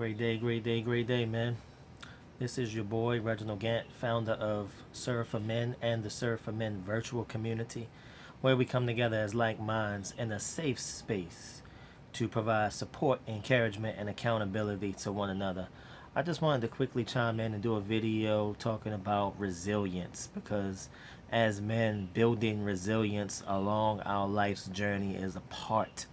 Great day, great day, great day, man. This is your boy, Reginald Gant, founder of Serve for Men and the Serve for Men virtual community, where we come together as like minds in a safe space to provide support, encouragement, and accountability to one another. I just wanted to quickly chime in and do a video talking about resilience because as men, building resilience along our life's journey is a part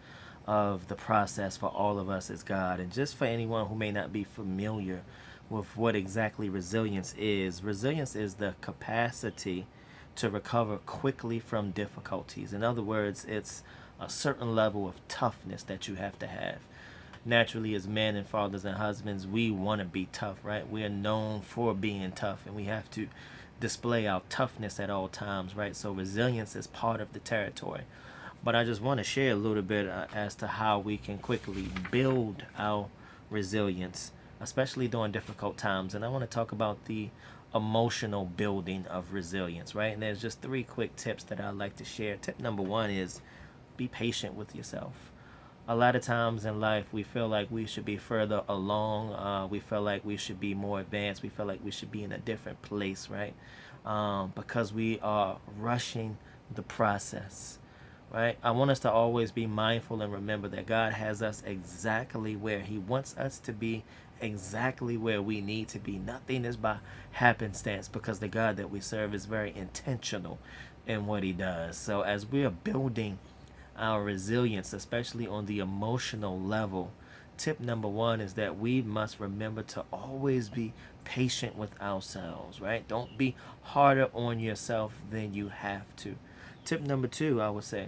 of the process for all of us as God. And just for anyone who may not be familiar with what exactly resilience is the capacity to recover quickly from difficulties. In other words, it's a certain level of toughness that you have to have. Naturally, as men and fathers and husbands, we want to be tough, right? We are known for being tough, and we have to display our toughness at all times, right? So resilience is part of the territory. But I just want to share a little bit as to how we can quickly build our resilience, especially during difficult times. And I want to talk about the emotional building of resilience, right? And there's just three quick tips that I'd like to share. Tip number one is be patient with yourself. A lot of times in life, we feel like we should be further along. We feel like we should be more advanced. We feel like we should be in a different place, right? Because we are rushing the process, right? I want us to always be mindful and remember that God has us exactly where He wants us to be, exactly where we need to be. Nothing is by happenstance because the God that we serve is very intentional in what He does. So as we are building our resilience, especially on the emotional level, tip number one is that we must remember to always be patient with ourselves, right? Don't be harder on yourself than you have to. Tip number two, I would say,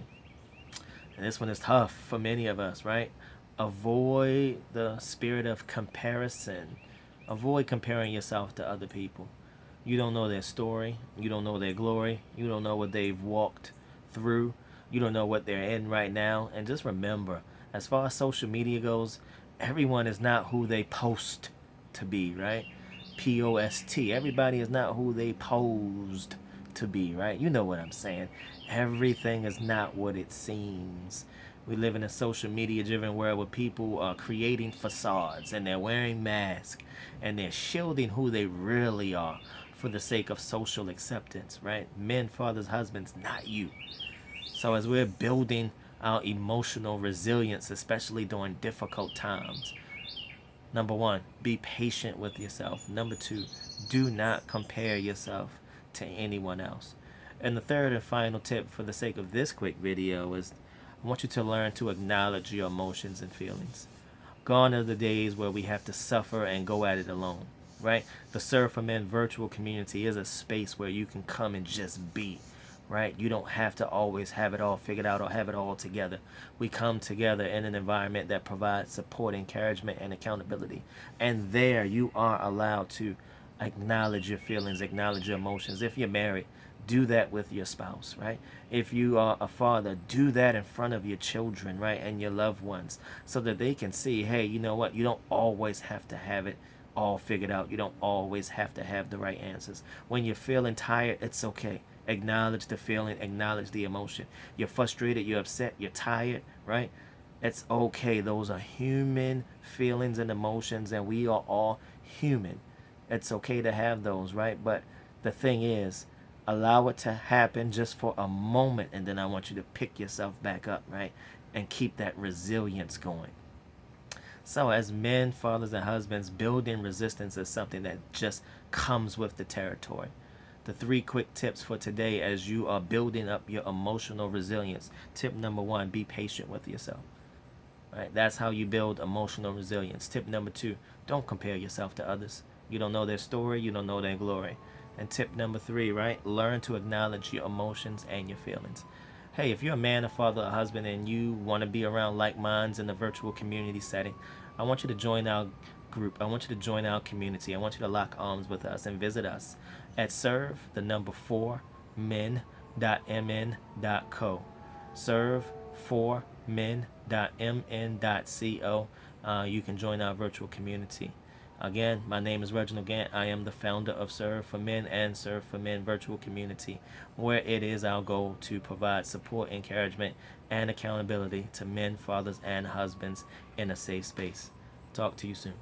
and this one is tough for many of us, right? Avoid the spirit of comparison. Avoid comparing yourself to other people. You don't know their story. You don't know their glory. You don't know what they've walked through. You don't know what they're in right now. And just remember, as far as social media goes, everyone is not who they post to be, right? P-O-S-T. Everybody is not who they posed to be, right? You know what I'm saying. Everything is not what it seems. We live in a social media driven world where people are creating facades and they're wearing masks and they're shielding who they really are for the sake of social acceptance, right? Men, fathers, husbands, not you. So as we're building our emotional resilience, especially during difficult times, number one, be patient with yourself. Number two, do not compare yourself to anyone else. And the third and final tip for the sake of this quick video is I want you to learn to acknowledge your emotions and feelings. Gone are the days where we have to suffer and go at it alone, right? The Serve for Men virtual community is a space where you can come and just be, right? You don't have to always have it all figured out or have it all together. We come together in an environment that provides support, encouragement, and accountability. And there you are allowed to acknowledge your feelings, acknowledge your emotions. If you're married, do that with your spouse, right? If you are a father, do that in front of your children, right? And your loved ones so that they can see, hey, you know what? You don't always have to have it all figured out. You don't always have to have the right answers. When you're feeling tired, it's okay. Acknowledge the feeling, acknowledge the emotion. You're frustrated, you're upset, you're tired, right? It's okay. Those are human feelings and emotions, and we are all human. It's okay to have those, right? But the thing is, allow it to happen just for a moment, and then I want you to pick yourself back up, right? And keep that resilience going. So as men, fathers, and husbands, building resistance is something that just comes with the territory. The three quick tips for today as you are building up your emotional resilience. Tip number one, be patient with yourself. Right? That's how you build emotional resilience. Tip number two, don't compare yourself to others. You don't know their story, you don't know their glory. And tip number three, right? Learn to acknowledge your emotions and your feelings. Hey, if you're a man, a father, a husband, and you want to be around like minds in the virtual community setting, I want you to join our group. I want you to join our community. I want you to lock arms with us and visit us at serve the number 4 men.mn.co. Serve 4 men.mn.co. You can join our virtual community. Again, my name is Reginald Gant. I am the founder of Serve for Men and Serve for Men virtual community, where it is our goal to provide support, encouragement, and accountability to men, fathers, and husbands in a safe space. Talk to you soon.